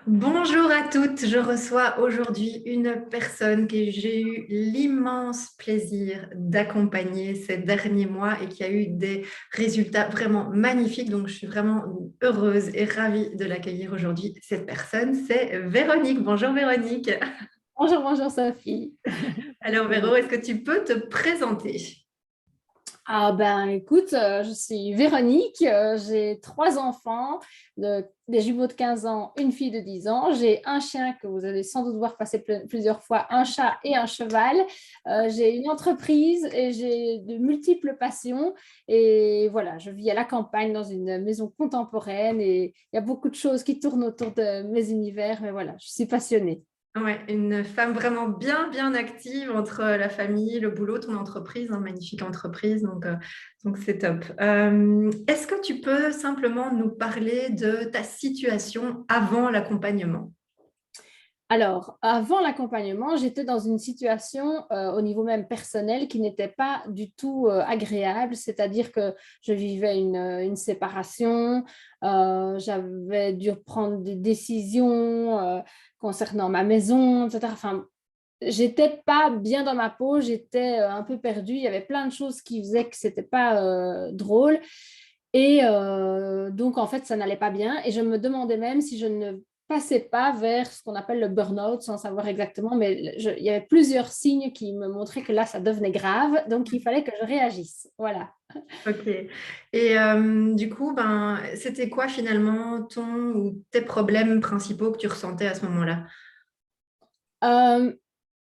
Bonjour à toutes, je reçois aujourd'hui une personne que j'ai eu l'immense plaisir d'accompagner ces derniers mois et qui a eu des résultats vraiment magnifiques. Donc, je suis vraiment heureuse et ravie de l'accueillir aujourd'hui. Cette personne, c'est Véronique. Bonjour Véronique. Bonjour, bonjour Sophie. Alors Véro, est-ce que tu peux te présenter? Ah ben écoute, je suis Véronique, j'ai trois enfants, des jumeaux de 15 ans, une fille de 10 ans. J'ai un chien que vous allez sans doute voir passer plusieurs fois, un chat et un cheval. J'ai une entreprise et j'ai de multiples passions. Et voilà, je vis à la campagne dans une maison contemporaine et il y a beaucoup de choses qui tournent autour de mes univers. Mais voilà, je suis passionnée. Ouais, une femme vraiment bien active entre la famille, le boulot, ton entreprise, une magnifique entreprise, donc c'est top. Est-ce que tu peux simplement nous parler de ta situation avant l'accompagnement? Alors, avant l'accompagnement, j'étais dans une situation au niveau même personnel qui n'était pas du tout agréable, c'est-à-dire que je vivais une séparation, j'avais dû prendre des décisions concernant ma maison, etc. Enfin, j'étais pas bien dans ma peau, j'étais un peu perdue, il y avait plein de choses qui faisaient que c'était pas drôle. Et donc, en fait, ça n'allait pas bien. Et je me demandais même si je ne passais pas vers ce qu'on appelle le burn-out, sans savoir exactement, mais il y avait plusieurs signes qui me montraient que là, ça devenait grave. Donc, il fallait que je réagisse. Voilà. Ok. Et du coup, c'était quoi finalement ton ou tes problèmes principaux que tu ressentais à ce moment-là? Euh,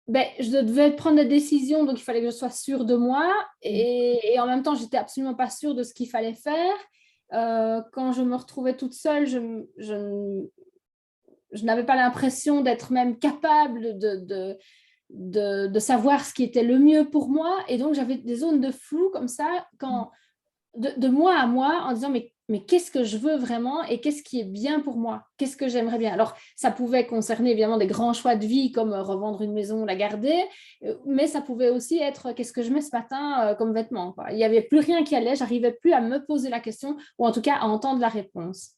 je devais prendre des décisions, donc il fallait que je sois sûre de moi. Et en même temps, j'étais absolument pas sûre de ce qu'il fallait faire. Quand je me retrouvais toute seule, je n'avais pas l'impression d'être même capable de savoir ce qui était le mieux pour moi. Et donc, j'avais des zones de flou comme ça, de moi à moi, en disant, mais qu'est-ce que je veux vraiment et qu'est-ce qui est bien pour moi? Qu'est-ce que j'aimerais bien? Alors, ça pouvait concerner évidemment des grands choix de vie comme revendre une maison, la garder, mais ça pouvait aussi être qu'est-ce que je mets ce matin comme vêtements, quoi. Il n'y avait plus rien qui allait, j'arrivais plus à me poser la question ou en tout cas à entendre la réponse.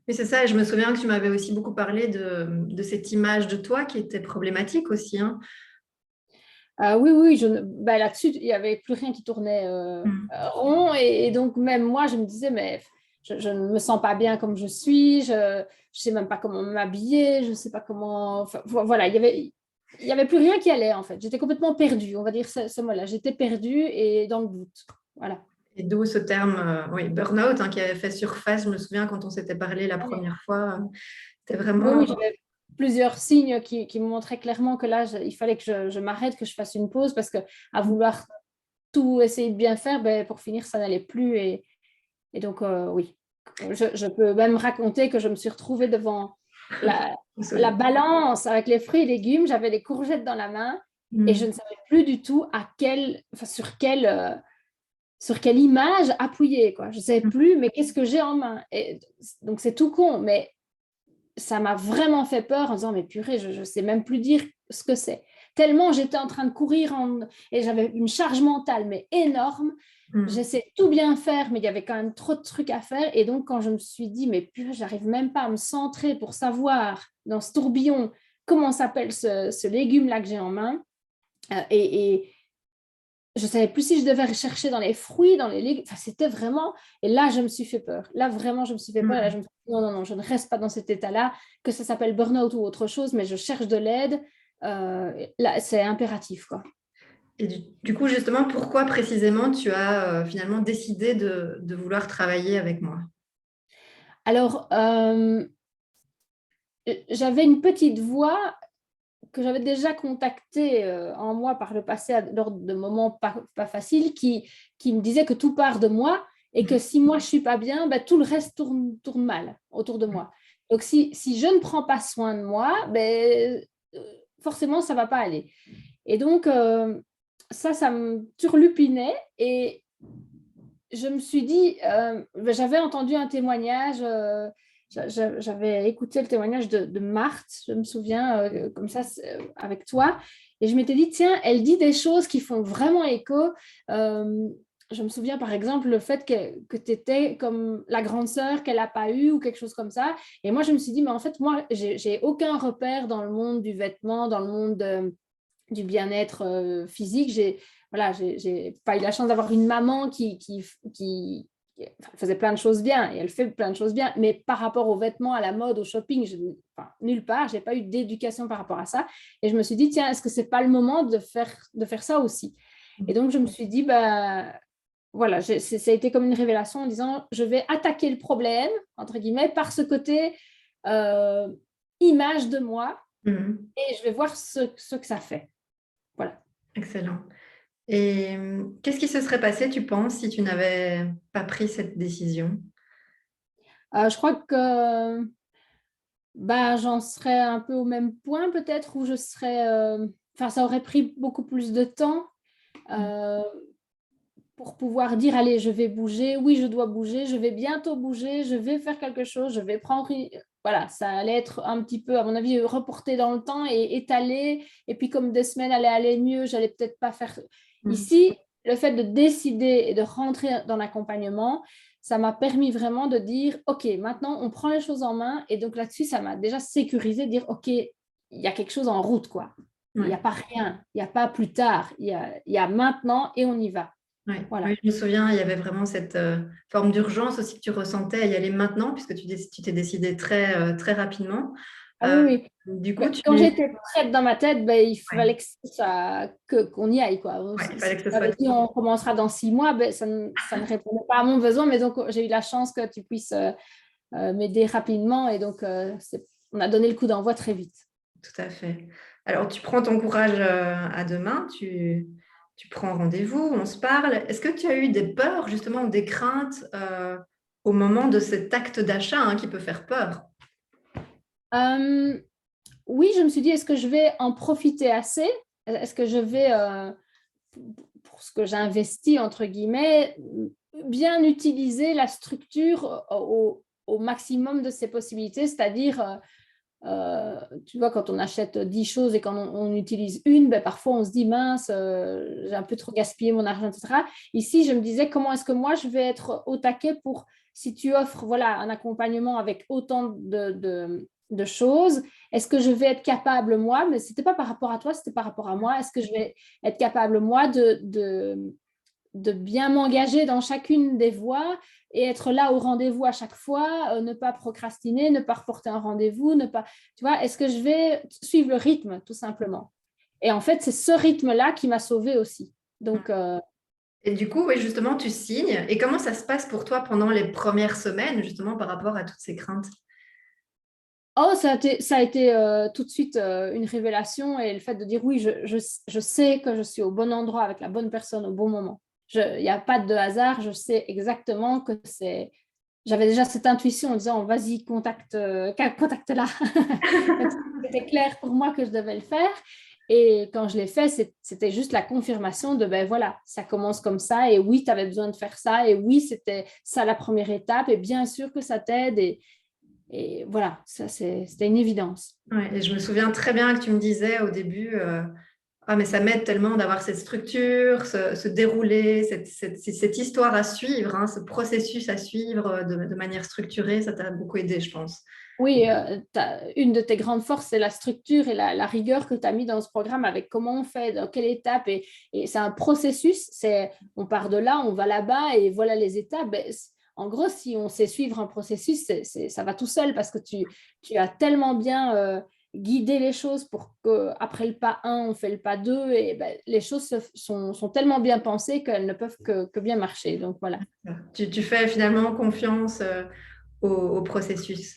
Oui, c'est ça. Et je me souviens que tu m'avais aussi beaucoup parlé de cette image de toi qui était problématique aussi, hein. Oui, oui, là-dessus, il n'y avait plus rien qui tournait Mm. rond. Et donc, même moi, je me disais, mais je ne me sens pas bien comme je suis, je ne sais même pas comment m'habiller, je ne sais pas comment. Enfin, voilà, il y avait plus rien qui allait, en fait. J'étais complètement perdue, on va dire ce mot-là. J'étais perdue et dans le doute. Voilà. Et d'où ce terme, oui, burn-out, hein, qui avait fait surface. Je me souviens quand on s'était parlé la première fois, c'était Oui, vraiment. oui, j'avais plusieurs signes qui me montraient clairement que là, il fallait que je m'arrête, que je fasse une pause parce que à vouloir tout essayer de bien faire, pour finir, ça n'allait plus. Et donc, oui, je peux même raconter que je me suis retrouvée devant la, la balance avec les fruits et légumes. J'avais des courgettes dans la main et je Mm. ne savais plus du tout sur quelle image appuyer, quoi. Je ne savais plus, mais qu'est-ce que j'ai en main? Et donc, c'est tout con, mais ça m'a vraiment fait peur en disant, mais purée, je ne sais même plus dire ce que c'est. Tellement j'étais en train de et j'avais une charge mentale, mais énorme. Mm. J'essaie de tout bien faire, mais il y avait quand même trop de trucs à faire. Et donc, quand je me suis dit, mais purée, j'arrive même pas à me centrer pour savoir dans ce tourbillon comment s'appelle ce légume-là que j'ai en main. Et je ne savais plus si je devais chercher dans les fruits, dans les légumes. Enfin, c'était vraiment. Et là, je me suis fait peur. Là, vraiment, je me suis fait peur. Et là, je Mm. me suis dit, non, non, non, je ne reste pas dans cet état-là, que ça s'appelle burn-out ou autre chose, mais je cherche de l'aide. Là, c'est impératif, quoi. Et du coup, justement, pourquoi précisément tu as finalement décidé de vouloir travailler avec moi? Alors, j'avais une petite voix que j'avais déjà contactée en moi par le passé lors de moments pas faciles qui me disait que tout part de moi et que si moi je suis pas bien, tout le reste tourne mal autour de moi. Donc si je ne prends pas soin de moi, forcément ça va pas aller. Et donc ça me turlupinait et je me suis dit, j'avais entendu un témoignage, j'avais écouté le témoignage de Marthe, je me souviens, comme ça, avec toi, et je m'étais dit, tiens, elle dit des choses qui font vraiment écho. je me souviens par exemple le fait que tu étais comme la grande sœur qu'elle n'a pas eue ou quelque chose comme ça. Et moi, je me suis dit, mais en fait, moi, j'ai aucun repère dans le monde du vêtement, dans le monde du bien-être physique. J'ai pas eu la chance d'avoir une maman qui faisait plein de choses bien et elle fait plein de choses bien, mais par rapport aux vêtements, à la mode, au shopping, nulle part, j'ai pas eu d'éducation par rapport à ça. Et je me suis dit, tiens, est-ce que c'est pas le moment de faire ça aussi? Et donc, je me suis dit, bah, voilà, ça a été comme une révélation en disant, je vais attaquer le problème, entre guillemets, par ce côté euh, image de moi Mhm. et je vais voir ce que ça fait. Voilà. Excellent. Et qu'est-ce qui se serait passé, tu penses, si tu n'avais pas pris cette décision? Je crois que bah, j'en serais un peu au même point peut-être où je serais... Enfin, ça aurait pris beaucoup plus de temps euh, pour pouvoir dire, allez, je vais bouger, oui, je dois bouger, je vais bientôt bouger, je vais faire quelque chose, je vais prendre... Voilà, ça allait être un petit peu, à mon avis, reporté dans le temps et étalé. Et puis comme des semaines allaient aller mieux, j'allais peut-être pas faire... Mm. Ici, le fait de décider et de rentrer dans l'accompagnement, ça m'a permis vraiment de dire, OK, maintenant, on prend les choses en main. Et donc là-dessus, ça m'a déjà sécurisé, de dire, OK, il y a quelque chose en route, quoi. Il n'y a Ouais. pas rien, il n'y a pas plus tard, il y a maintenant et on y va. Ouais. Voilà. Oui, je me souviens, il y avait vraiment cette forme d'urgence aussi que tu ressentais à y aller maintenant, puisque tu t'es décidé très rapidement. Ah Euh, oui, oui. du coup, Mais quand tu... j'étais prête dans ma tête, ben, il Ouais. fallait qu'on y aille, quoi. Ouais, il Si fallait tu que ce soit... m'avais dit on commencera dans 6 mois, ben, ça ne répondait pas à mon besoin, mais donc j'ai eu la chance que tu puisses m'aider rapidement et donc on a donné le coup d'envoi très vite. Tout à fait. Alors, tu prends ton courage à deux mains, tu prends rendez-vous, on se parle. Est-ce que tu as eu des peurs, justement, ou des craintes au moment de cet acte d'achat hein, qui peut faire peur? Euh, oui, je me suis dit, est-ce que je vais en profiter assez? Est-ce que je vais, pour ce que j'ai investi, entre guillemets, bien utiliser la structure au maximum de ses possibilités, c'est-à-dire tu vois, quand on achète 10 choses et quand on utilise une, ben, parfois on se dit mince, j'ai un peu trop gaspillé mon argent, etc. Ici, je me disais comment est-ce que moi je vais être au taquet pour, si tu offres voilà, un accompagnement avec autant de choses, est-ce que je vais être capable, moi, mais ce n'était pas par rapport à toi, c'était par rapport à moi, est-ce que je vais être capable, moi, de bien m'engager dans chacune des voies et être là au rendez-vous à chaque fois, ne pas procrastiner, ne pas reporter un rendez-vous, ne pas, tu vois, est-ce que je vais suivre le rythme tout simplement? Et en fait, c'est ce rythme-là qui m'a sauvée aussi. Donc, Et du coup, oui, justement, tu signes. Et comment ça se passe pour toi pendant les premières semaines, justement, par rapport à toutes ces craintes? oh, ça a été tout de suite une révélation et le fait de dire oui, je sais que je suis au bon endroit avec la bonne personne au bon moment. Il n'y a pas de hasard, je sais exactement que c'est. J'avais déjà cette intuition en disant vas-y, contacte-la. C'était clair pour moi que je devais le faire. Et quand je l'ai fait, c'était juste la confirmation de ben voilà, ça commence comme ça. Et oui, tu avais besoin de faire ça. Et oui, c'était ça la première étape. Et bien sûr que ça t'aide. Et voilà, ça, c'était une évidence. Ouais, et je me souviens très bien que tu me disais au début, ah, mais ça m'aide tellement d'avoir cette structure, ce déroulé, cette histoire à suivre, hein, ce processus à suivre de manière structurée. Ça t'a beaucoup aidé, je pense. Oui, une de tes grandes forces, c'est la structure et la rigueur que tu as mis dans ce programme avec comment on fait, dans quelle étape. Et c'est un processus. On part de là, on va là-bas et voilà les étapes. Ben, en gros, si on sait suivre un processus, ça va tout seul parce que tu as tellement bien guidé les choses pour qu'après le pas 1, on fait le pas 2. Et ben, les choses sont tellement bien pensées qu'elles ne peuvent que bien marcher. Donc voilà. Tu fais finalement confiance au processus.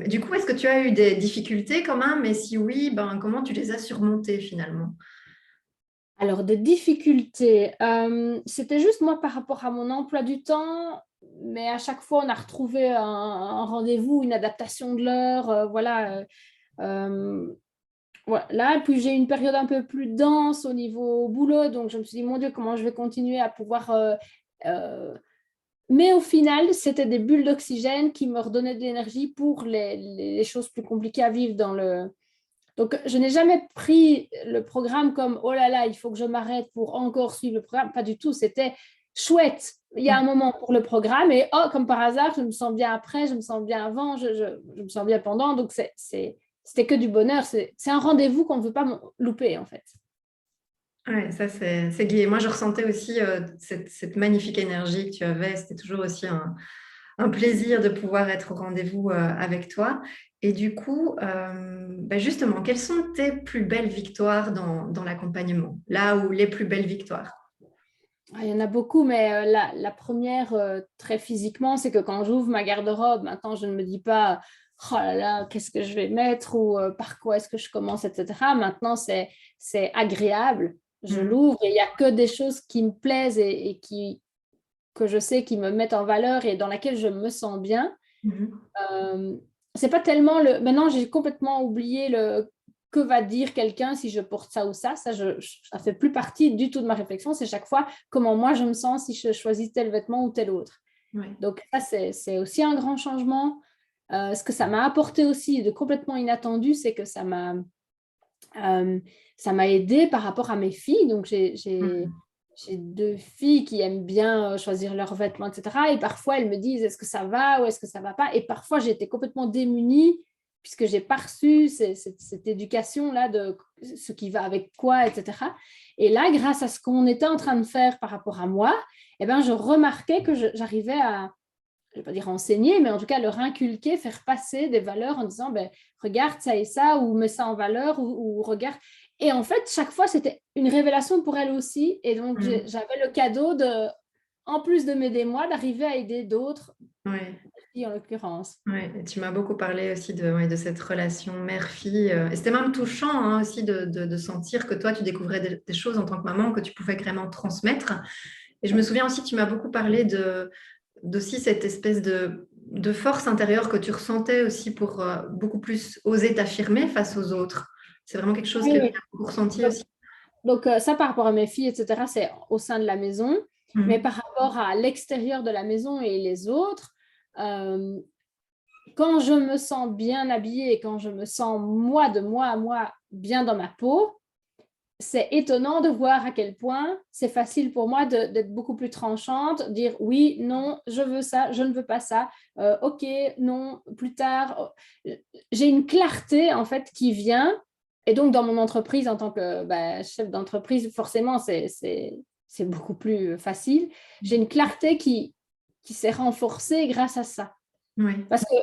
Du coup, est-ce que tu as eu des difficultés quand même? Et si oui, ben, comment tu les as surmontées finalement? Alors, des difficultés, c'était juste moi par rapport à mon emploi du temps, mais à chaque fois, on a retrouvé un rendez-vous, une adaptation de l'heure, voilà. Puis j'ai eu une période un peu plus dense au niveau boulot, donc je me suis dit, mon Dieu, comment je vais continuer à pouvoir... euh, mais au final, c'était des bulles d'oxygène qui me redonnaient de l'énergie pour les choses plus compliquées à vivre dans le, donc, je n'ai jamais pris le programme comme oh là là, il faut que je m'arrête pour encore suivre le programme. Pas du tout. C'était chouette. Il y a un moment pour le programme et comme par hasard, je me sens bien après, je me sens bien avant, je me sens bien pendant. Donc, c'était que du bonheur. C'est un rendez-vous qu'on ne veut pas louper, en fait. Ouais, ça c'est gai. Moi, je ressentais aussi cette magnifique énergie que tu avais. C'était toujours aussi un plaisir de pouvoir être au rendez-vous avec toi. Et du coup, justement, quelles sont tes plus belles victoires dans l'accompagnement? Là où les plus belles victoires? Il y en a beaucoup, mais la première, très physiquement, c'est que quand j'ouvre ma garde-robe, maintenant, je ne me dis pas, oh là là, qu'est-ce que je vais mettre ou par quoi est-ce que je commence, etc. Maintenant, c'est agréable. Je Mhm. l'ouvre et il n'y a que des choses qui me plaisent et que je sais qui me mettent en valeur et dans laquelle je me sens bien. Mhm. Euh, c'est pas tellement le. Maintenant, j'ai complètement oublié le que va dire quelqu'un si je porte ça ou ça. Ça fait plus partie du tout de ma réflexion. C'est chaque fois comment moi je me sens si je choisis tel vêtement ou tel autre. Ouais. Donc, ça, c'est aussi un grand changement. Ce que ça m'a apporté aussi de complètement inattendu, c'est que ça m'a aidé par rapport à mes filles. Donc, Mhm. j'ai deux filles qui aiment bien choisir leurs vêtements, etc. Et parfois, elles me disent est-ce que ça va ou est-ce que ça ne va pas. Et parfois, j'étais complètement démunie puisque je n'ai pas reçu cette éducation-là de ce qui va avec quoi, etc. Et là, grâce à ce qu'on était en train de faire par rapport à moi, eh ben, je remarquais que j'arrivais à, je ne vais pas dire enseigner, mais en tout cas leur inculquer, faire passer des valeurs en disant ben, regarde ça et ça, ou mets ça en valeur, ou regarde. Et en fait, chaque fois, c'était une révélation pour elle aussi. Et donc, Mhm. j'avais le cadeau de, en plus de m'aider moi, d'arriver à aider d'autres, Ouais. en l'occurrence. Ouais. Et tu m'as beaucoup parlé aussi de cette relation mère-fille. Et c'était même touchant hein, aussi de sentir que toi, tu découvrais des choses en tant que maman que tu pouvais vraiment transmettre. Et je me souviens aussi que tu m'as beaucoup parlé d'aussi cette espèce de force intérieure que tu ressentais aussi pour beaucoup plus oser t'affirmer face aux autres. C'est vraiment quelque chose Oui, que tu oui. as beaucoup ressenti Donc, aussi. ça, par rapport à mes filles, etc., c'est au sein de la maison. Mais Mhm. par rapport à l'extérieur de la maison et les autres, euh, quand je me sens bien habillée et quand je me sens moi, de moi à moi, bien dans ma peau, c'est étonnant de voir à quel point c'est facile pour moi d'être beaucoup plus tranchante, dire oui, non, je veux ça, je ne veux pas ça, ok, non, plus tard. J'ai une clarté en fait qui vient. Et donc dans mon entreprise, en tant que chef d'entreprise, forcément, c'est beaucoup plus facile. J'ai une clarté qui s'est renforcée grâce à ça. Oui, Parce que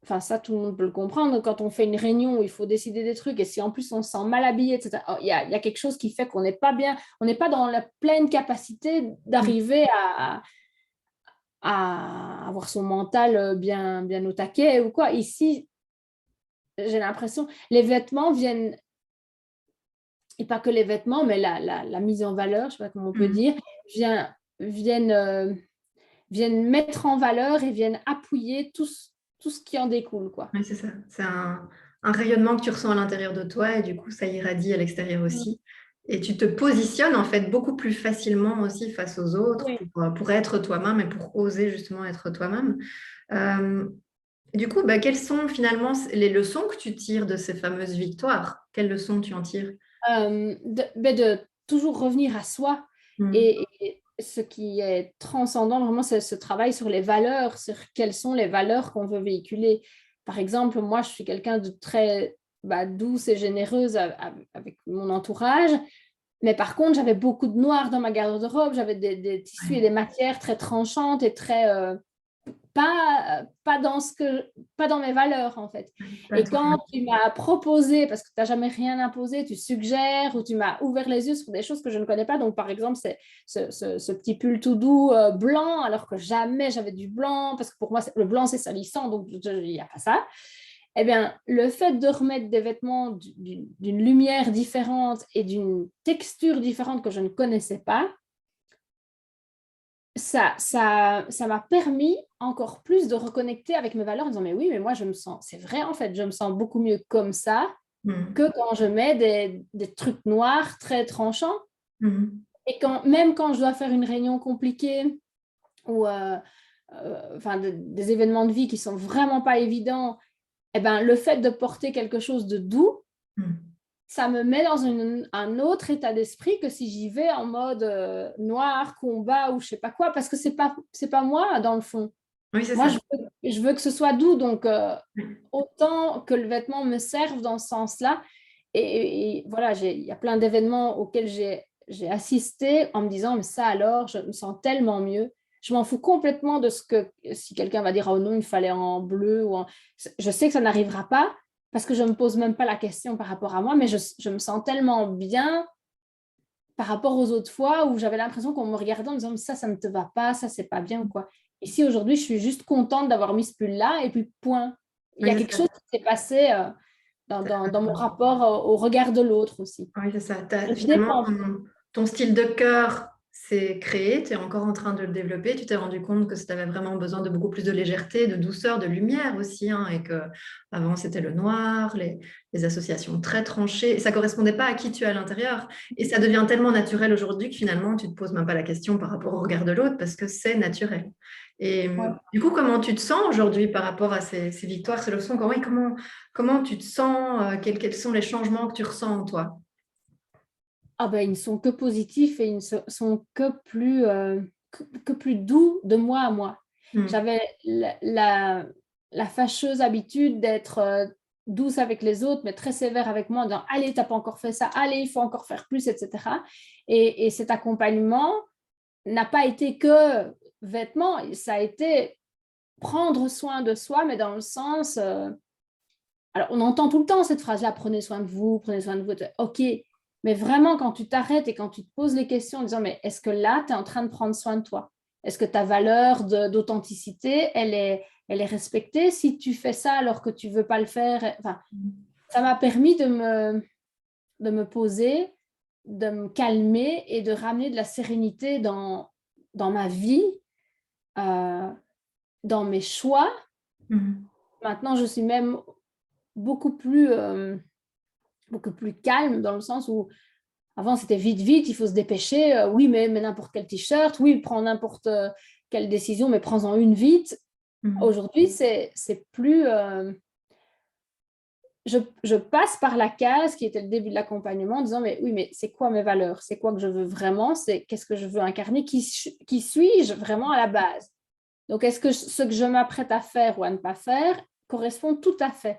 enfin ça tout le monde peut le comprendre, quand on fait une réunion où il faut décider des trucs et si en plus on se sent mal habillé, etc., il y a quelque chose qui fait qu'on n'est pas bien, on n'est pas dans la pleine capacité d'arriver à avoir son mental bien au taquet ou quoi. Ici, j'ai l'impression, les vêtements viennent, et pas que les vêtements, mais la mise en valeur, je ne sais pas comment on peut Mhm. dire, viennent, viennent mettre en valeur et viennent appuyer tout ce qui en découle, quoi. Oui, c'est ça. C'est un rayonnement que tu ressens à l'intérieur de toi et du coup, ça irradie à l'extérieur aussi. Et tu te positionnes en fait beaucoup plus facilement aussi face aux autres Oui. pour être toi-même et pour oser justement être toi-même. Euh, du coup, quelles sont finalement les leçons que tu tires de ces fameuses victoires? Quelles leçons tu en tires? De toujours revenir à soi. Mm. Et ce qui est transcendant, vraiment, c'est ce travail sur les valeurs, sur quelles sont les valeurs qu'on veut véhiculer. Par exemple, moi, je suis quelqu'un de très douce et généreuse avec mon entourage. Mais par contre, j'avais beaucoup de noir dans ma garde-robe. J'avais des tissus et Ouais, des matières très tranchantes et très, pas dans pas dans mes valeurs en fait. pas Et toi. quand tu m'as proposé, parce que tu n'as jamais rien imposé, tu suggères ou tu m'as ouvert les yeux sur des choses que je ne connais pas. Donc par exemple, c'est ce petit pull tout doux blanc, alors que jamais j'avais du blanc, parce que pour moi, le blanc c'est salissant, donc il n'y a pas ça. Eh bien, le fait de remettre des vêtements d'une lumière différente et d'une texture différente que je ne connaissais pas, ça m'a permis encore plus de reconnecter avec mes valeurs en disant mais oui, mais moi je me sens, c'est vrai en fait, je me sens beaucoup mieux comme ça Mm. que quand je mets des trucs noirs très tranchants. Mm. Et même quand je dois faire une réunion compliquée ou enfin, des événements de vie qui sont vraiment pas évidents, eh ben, le fait de porter quelque chose de doux, Mm. ça me met dans un autre état d'esprit que si j'y vais en mode noir, combat ou je sais pas quoi, parce que c'est pas moi dans le fond. Oui, c'est Moi, ça. je veux que ce soit doux, donc autant que le vêtement me serve dans ce sens-là. Et voilà, il y a plein d'événements auxquels j'ai assisté en me disant, mais ça alors, je me sens tellement mieux. Je m'en fous complètement de ce que, si quelqu'un va dire, oh non, il fallait en bleu. Je sais que ça n'arrivera pas parce que je ne me pose même pas la question par rapport à moi, mais je me sens tellement bien par rapport aux autres fois où j'avais l'impression qu'on me regardait en me disant, mais ça ne te va pas, ça, c'est pas bien ou quoi. Ici, aujourd'hui, je suis juste contente d'avoir mis ce pull-là et puis point. Il y Oui, a c'est quelque ça. chose qui s'est passé dans mon rapport au regard de l'autre aussi. Oui, c'est ça. Je ne Finalement, dépends. ton style de cœur s'est créé, tu es encore en train de le développer. Tu t'es rendu compte que tu avais vraiment besoin de beaucoup plus de légèreté, de douceur, de lumière aussi, hein, et que avant c'était le noir, les associations très tranchées. Et ça correspondait pas à qui tu es à l'intérieur. Et ça devient tellement naturel aujourd'hui que finalement, tu te poses même pas la question par rapport au regard de l'autre parce que c'est naturel. Et Ouais. du coup, comment tu te sens aujourd'hui par rapport à ces victoires, ces leçons? Comment tu te sens? Quels sont les changements que tu ressens en toi? Ah ben, ils ne sont que positifs et ils ne sont que plus doux de moi à moi. Hmm. J'avais la fâcheuse habitude d'être douce avec les autres, mais très sévère avec moi, en disant, allez, t'as pas encore fait ça, allez, il faut encore faire plus, etc. Et cet accompagnement n'a pas été que vêtements, ça a été prendre soin de soi, mais dans le sens, alors on entend tout le temps cette phrase-là, prenez soin de vous, ok, mais vraiment quand tu t'arrêtes et quand tu te poses les questions en disant, mais est-ce que là, tu es en train de prendre soin de toi? Est-ce que ta valeur d'authenticité, elle est respectée si tu fais ça alors que tu ne veux pas le faire? Enfin, ça m'a permis de me poser, de me calmer et de ramener de la sérénité dans ma vie, euh, dans mes choix. Hmm. Maintenant, je suis même beaucoup beaucoup plus calme dans le sens où avant c'était vite, vite, il faut se dépêcher. Oui, mais n'importe quel t-shirt. Oui, prends n'importe quelle décision, mais prends-en une vite. Hmm. Aujourd'hui, c'est plus. Je passe par la case qui était le début de l'accompagnement en disant, mais oui, mais c'est quoi mes valeurs? C'est quoi que je veux vraiment? C'est qu'est-ce que je veux incarner? Qui suis-je vraiment à la base? Donc, est-ce que ce que je m'apprête à faire ou à ne pas faire correspond tout à fait?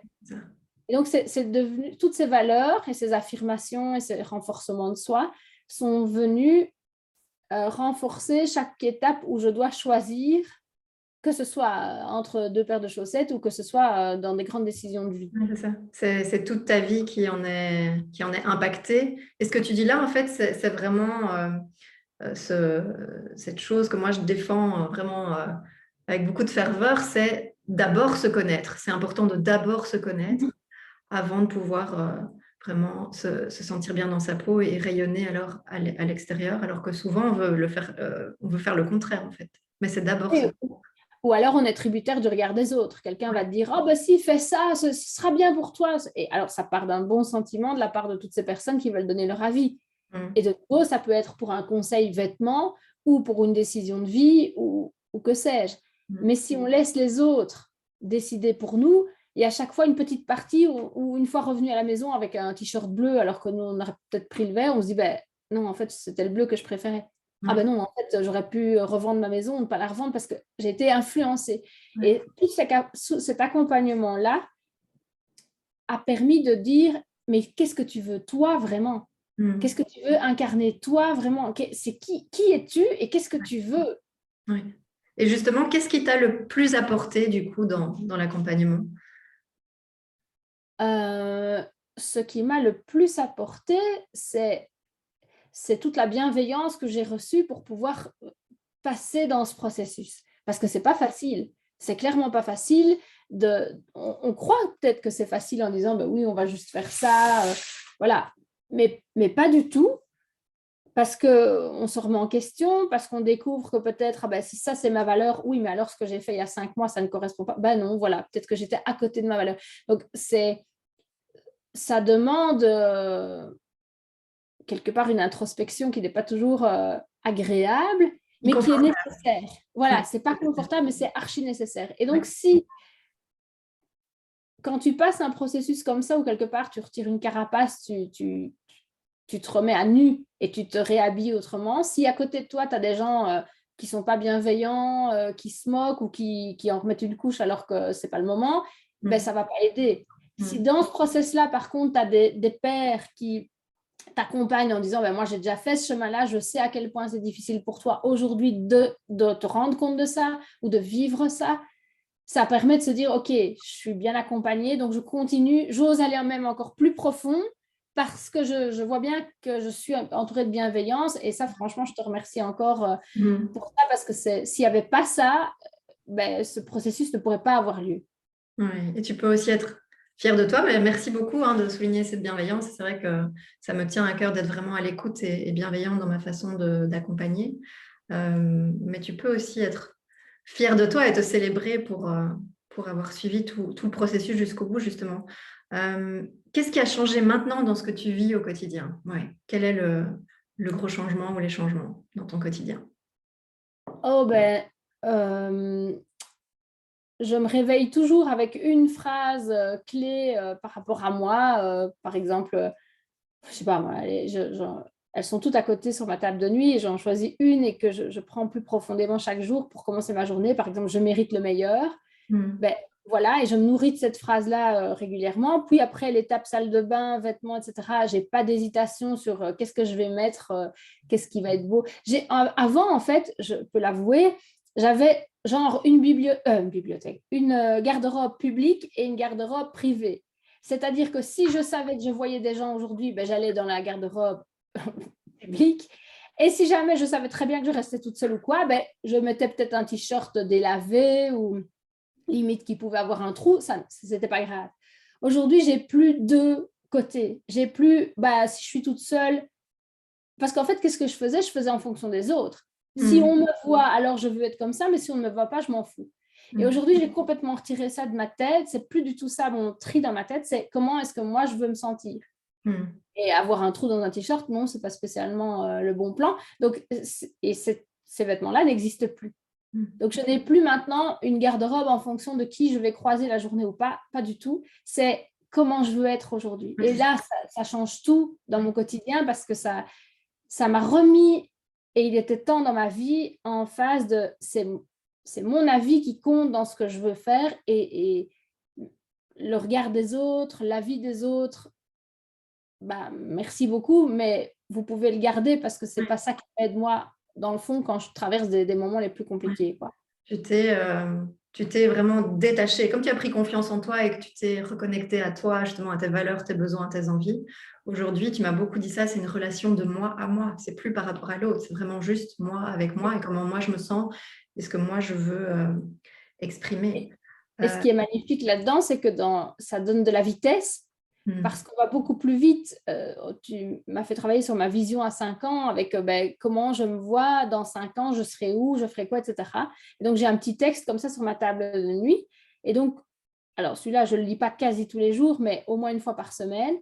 Et donc, c'est devenu, toutes ces valeurs et ces affirmations et ces renforcements de soi sont venus renforcer chaque étape où je dois choisir, que ce soit entre deux paires de chaussettes ou que ce soit dans des grandes décisions de vie. Ouais, c'est ça. C'est toute ta vie qui en est impactée. Et ce que tu dis là, en fait, c'est vraiment cette chose que moi je défends vraiment avec beaucoup de ferveur, c'est d'abord se connaître. C'est important de d'abord se connaître avant de pouvoir vraiment se sentir bien dans sa peau et rayonner alors à l'extérieur, alors que souvent on veut faire le contraire en fait. Mais c'est d'abord se... Et, ou alors on est tributaire du regard des autres. Quelqu'un va te dire, oh ben si, fais ça, ce sera bien pour toi. Et alors ça part d'un bon sentiment de la part de toutes ces personnes qui veulent donner leur avis. Et Mm. de nouveau, ça peut être pour un conseil vêtement ou pour une décision de vie ou que sais-je. Mais Mm. si on laisse les autres décider pour nous, il y a à chaque fois une petite partie où une fois revenu à la maison avec un t-shirt bleu alors que nous, on aurait peut-être pris le vert, on se dit, ben non, en fait, c'était le bleu que je préférais. Ah ben Mm. non, en fait, j'aurais pu revendre ma maison, ne pas la revendre parce que j'ai été influencée. Ouais. Et tout cet accompagnement-là a permis de dire, mais qu'est-ce que tu veux toi vraiment? Qu'est-ce Mm. que tu veux incarner toi vraiment? C'est qui es-tu et qu'est-ce que tu veux? Ouais. Et justement, qu'est-ce qui t'a le plus apporté du coup dans l'accompagnement? Euh, Ce qui m'a le plus apporté, c'est toute la bienveillance que j'ai reçue pour pouvoir passer dans ce processus. Parce que c'est pas facile. C'est clairement pas facile. On croit peut-être que c'est facile en disant, ben oui, on va juste faire ça. Voilà. Mais pas du tout. Parce qu'on se remet en question, parce qu'on découvre que peut-être, ah ben, si ça c'est ma valeur, oui, mais alors ce que j'ai fait il y a 5 mois, ça ne correspond pas. Ben non, voilà, peut-être que j'étais à côté de ma valeur. Donc, ça demande quelque part une introspection qui n'est pas toujours agréable, Il mais qui est comprend. nécessaire. Voilà, Ouais. c'est pas confortable, mais c'est archi nécessaire. Et donc, si quand tu passes un processus comme ça, où quelque part tu retires une carapace, tu te remets à nu et tu te réhabilles autrement, si à côté de toi, tu as des gens qui ne sont pas bienveillants, qui se moquent ou qui en remettent une couche alors que ce n'est pas le moment, ben, ça ne va pas aider. Si dans ce process-là, par contre, tu as des pairs qui t'accompagnent en disant, ben, moi, j'ai déjà fait ce chemin-là, je sais à quel point c'est difficile pour toi aujourd'hui de te rendre compte de ça ou de vivre ça, ça permet de se dire, OK, je suis bien accompagnée, donc je continue, j'ose aller même encore plus profond parce que je vois bien que je suis entourée de bienveillance. Et ça, franchement, je te remercie encore pour ça, parce que s'il n'y avait pas ça, ben, ce processus ne pourrait pas avoir lieu. Ouais. Et tu peux aussi être fière de toi, mais merci beaucoup de souligner cette bienveillance. C'est vrai que ça me tient à cœur d'être vraiment à l'écoute et bienveillante dans ma façon d'accompagner. Mais tu peux aussi être fière de toi et te célébrer pour avoir suivi tout le processus jusqu'au bout, justement. Qu'est-ce qui a changé maintenant dans ce que tu vis au quotidien? Ouais. Quel est le gros changement ou les changements dans ton quotidien? Oh, ben, je me réveille toujours avec une phrase clé par rapport à moi. Par exemple, je sais pas moi, elles sont toutes à côté sur ma table de nuit et j'en choisis une et que je prends plus profondément chaque jour pour commencer ma journée. Par exemple, je mérite le meilleur. Ben, voilà, et je me nourris de cette phrase-là régulièrement. Puis après, l'étape salle de bain, vêtements, etc., j'ai pas d'hésitation sur qu'est-ce que je vais mettre, qu'est-ce qui va être beau. Avant, en fait, je peux l'avouer, j'avais genre une bibliothèque, une garde-robe publique et une garde-robe privée. C'est-à-dire que si je savais que je voyais des gens aujourd'hui, ben, j'allais dans la garde-robe publique. Et si jamais je savais très bien que je restais toute seule ou quoi, ben, je mettais peut-être un t-shirt délavé ou limite qui pouvait avoir un trou, ça c'était pas grave. Aujourd'hui, j'ai plus deux côtés. J'ai plus, bah, si je suis toute seule, parce qu'en fait, qu'est-ce que je faisais? Je faisais en fonction des autres. Si on me voit, alors je veux être comme ça, mais si on ne me voit pas, je m'en fous. Et aujourd'hui, j'ai complètement retiré ça de ma tête. C'est plus du tout ça mon tri dans ma tête. C'est comment est-ce que moi je veux me sentir. Et avoir un trou dans un t-shirt, non, c'est pas spécialement le bon plan. Donc, et ces vêtements-là n'existent plus. Donc, je n'ai plus maintenant une garde-robe en fonction de qui je vais croiser la journée ou pas. Pas du tout. C'est comment je veux être aujourd'hui. Et là, ça change tout dans mon quotidien parce que ça m'a remis, et il était temps dans ma vie, en phase de c'est mon avis qui compte dans ce que je veux faire et le regard des autres, l'avis des autres, bah, merci beaucoup, mais vous pouvez le garder parce que c'est pas ça qui m'aide moi, dans le fond, quand je traverse des moments les plus compliqués, quoi. Tu t'es vraiment détaché. Comme tu as pris confiance en toi et que tu t'es reconnecté à toi, justement, à tes valeurs, tes besoins, tes envies. Aujourd'hui, tu m'as beaucoup dit ça, c'est une relation de moi à moi. C'est plus par rapport à l'autre, c'est vraiment juste moi avec moi et comment moi je me sens et ce que moi je veux exprimer. Et ce qui est magnifique là-dedans, c'est que ça donne de la vitesse parce qu'on va beaucoup plus vite. Tu m'as fait travailler sur ma vision à 5 ans avec ben, comment je me vois dans 5 ans, je serai où, je ferai quoi, etc. Et donc, j'ai un petit texte comme ça sur ma table de nuit. Et donc, alors celui-là, je ne le lis pas quasi tous les jours, mais au moins une fois par semaine.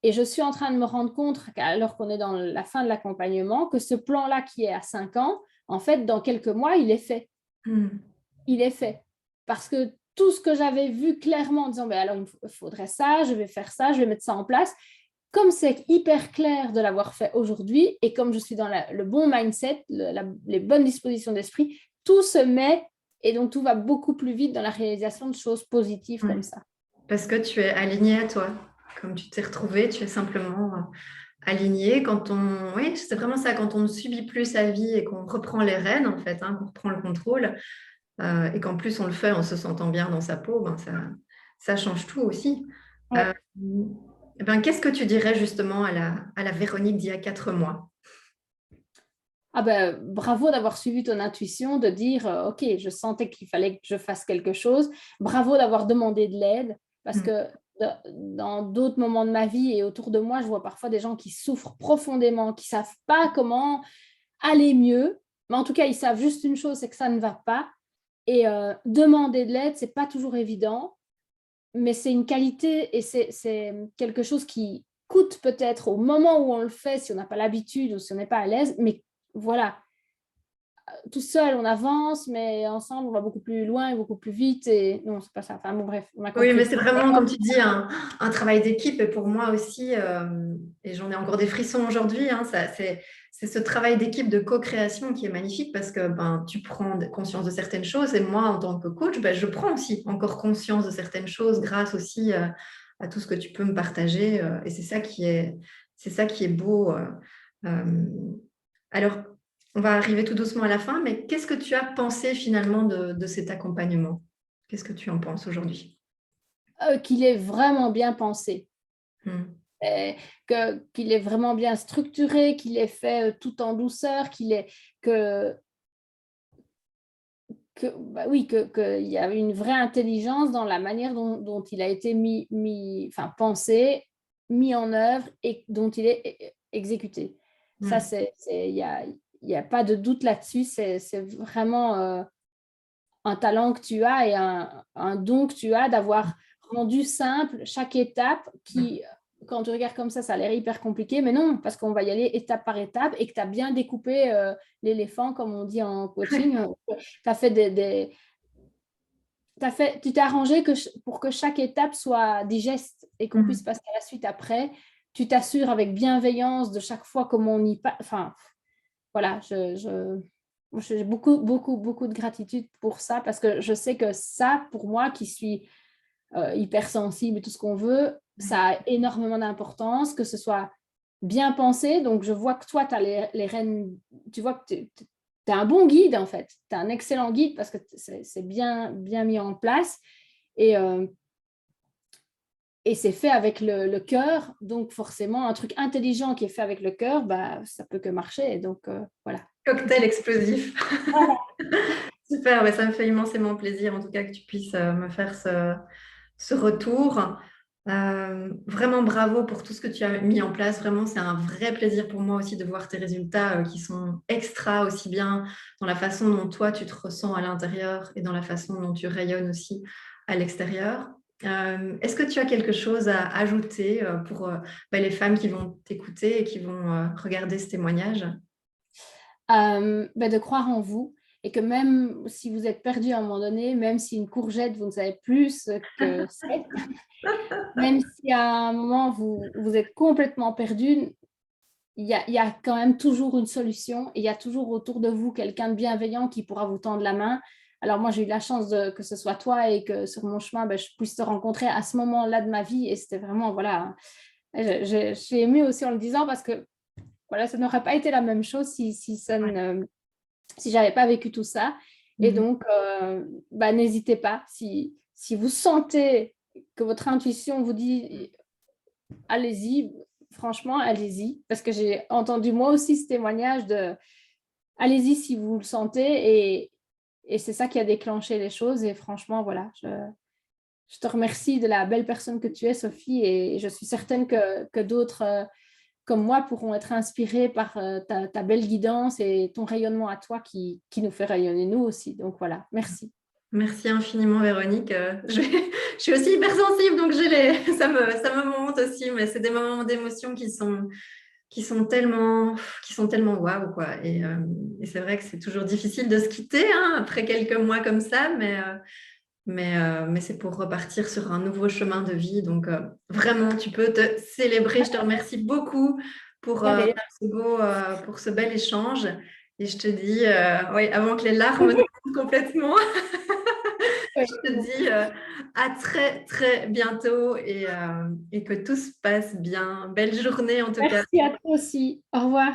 Et je suis en train de me rendre compte, alors qu'on est dans la fin de l'accompagnement, que ce plan-là qui est à 5 ans, en fait, dans quelques mois, il est fait. Il est fait. Parce que tout ce que j'avais vu clairement en disant, ben alors il faudrait ça, je vais faire ça, je vais mettre ça en place, comme c'est hyper clair de l'avoir fait aujourd'hui et comme je suis dans le bon mindset, les bonnes dispositions d'esprit, tout se met et donc tout va beaucoup plus vite dans la réalisation de choses positives comme ça. Parce que tu es aligné à toi. Comme tu t'es retrouvé, tu es simplement aligné. Oui, c'est vraiment ça, quand on ne subit plus sa vie et qu'on reprend les rênes, en fait, qu'on reprend le contrôle, et qu'en plus on le fait en se sentant bien dans sa peau, ça change tout aussi. Ouais. Qu'est-ce que tu dirais justement à la Véronique d'il y a 4 mois? Ah ben, bravo d'avoir suivi ton intuition, de dire, OK, je sentais qu'il fallait que je fasse quelque chose. Bravo d'avoir demandé de l'aide, parce que dans d'autres moments de ma vie et autour de moi, je vois parfois des gens qui souffrent profondément, qui ne savent pas comment aller mieux. Mais en tout cas, ils savent juste une chose, c'est que ça ne va pas. Et demander de l'aide, ce n'est pas toujours évident, mais c'est une qualité et c'est quelque chose qui coûte peut-être au moment où on le fait, si on n'a pas l'habitude ou si on n'est pas à l'aise, mais voilà, tout seul, on avance, mais ensemble, on va beaucoup plus loin et beaucoup plus vite. Et non, c'est pas ça. Enfin, bon, bref, on a Oui, mais compris. c'est vraiment, comme tu dis, un travail d'équipe. Et pour moi aussi, et j'en ai encore des frissons aujourd'hui, hein, c'est ce travail d'équipe de co-création qui est magnifique parce que ben, tu prends conscience de certaines choses. Et moi, en tant que coach, ben, je prends aussi encore conscience de certaines choses grâce aussi à tout ce que tu peux me partager. Et c'est ça qui est beau. Euh. Alors, on va arriver tout doucement à la fin, mais qu'est-ce que tu as pensé finalement de cet accompagnement? Qu'est-ce que tu en penses aujourd'hui? Qu'il est vraiment bien pensé, Hmm. qu'il est vraiment bien structuré, qu'il est fait tout en douceur, que, bah oui, qu'il y a une vraie intelligence dans la manière dont il a été enfin, pensé, mis en œuvre et dont il est exécuté. Ça, Hmm. il y a pas de doute là-dessus. C'est vraiment un talent que tu as et un don que tu as d'avoir rendu simple chaque étape qui, quand tu regardes comme ça a l'air hyper compliqué, mais non, parce qu'on va y aller étape par étape et que tu as bien découpé l'éléphant, comme on dit en coaching. Tu as fait tu t'es arrangé pour que chaque étape soit digeste et qu'on puisse Hmm. passer à la suite après. Tu t'assures avec bienveillance de chaque fois comment on y passe. Enfin, voilà, j'ai beaucoup, beaucoup, beaucoup de gratitude pour ça parce que je sais que ça, pour moi, qui suis hypersensible et tout ce qu'on veut, ça a énormément d'importance, que ce soit bien pensé. Donc, je vois que toi, tu as les rênes, tu vois que tu es un bon guide, en fait. Tu es un excellent guide parce que c'est bien, bien mis en place. Et, euh, et c'est fait avec le cœur. Donc, forcément, un truc intelligent qui est fait avec le cœur, bah, ça peut que marcher. Donc, voilà. Cocktail explosif. Voilà. Super, ouais, ça me fait immensément plaisir en tout cas que tu puisses me faire ce retour. Vraiment bravo pour tout ce que tu as mis en place. Vraiment, c'est un vrai plaisir pour moi aussi de voir tes résultats qui sont extra aussi bien dans la façon dont toi tu te ressens à l'intérieur et dans la façon dont tu rayonnes aussi à l'extérieur. Est-ce que tu as quelque chose à ajouter pour les femmes qui vont t'écouter et qui vont regarder ce témoignage? De croire en vous et que même si vous êtes perdu à un moment donné, même si une courgette, vous ne savez plus ce que c'est, même si à un moment vous êtes complètement perdu, il y a quand même toujours une solution et il y a toujours autour de vous quelqu'un de bienveillant qui pourra vous tendre la main. Alors moi, j'ai eu la chance que ce soit toi et que sur mon chemin, je puisse te rencontrer à ce moment-là de ma vie et c'était vraiment, voilà, je suis émue aussi en le disant parce que voilà, ça n'aurait pas été la même chose si j'avais pas vécu tout ça. Et Mhm. donc, n'hésitez pas. Si vous sentez que votre intuition vous dit allez-y, franchement, allez-y. Parce que j'ai entendu moi aussi ce témoignage de allez-y si vous le sentez. Et c'est ça qui a déclenché les choses. Et franchement, voilà, je te remercie de la belle personne que tu es, Sophie. Et je suis certaine que d'autres comme moi pourront être inspirés par ta belle guidance et ton rayonnement à toi qui nous fait rayonner nous aussi. Donc voilà, merci. Merci infiniment, Véronique. Je suis aussi hypersensible, donc ça me monte aussi, mais c'est des moments d'émotion qui sont tellement waouh, quoi. Et c'est vrai que c'est toujours difficile de se quitter hein, après quelques mois comme ça, mais c'est pour repartir sur un nouveau chemin de vie. Donc, vraiment, tu peux te célébrer. Je te remercie beaucoup Allez. pour ce bel échange. Et je te dis, oui, avant que les larmes ne coulent complètement, je te dis à très, très bientôt et que tout se passe bien. Belle journée en tout cas. Merci à toi aussi. Au revoir.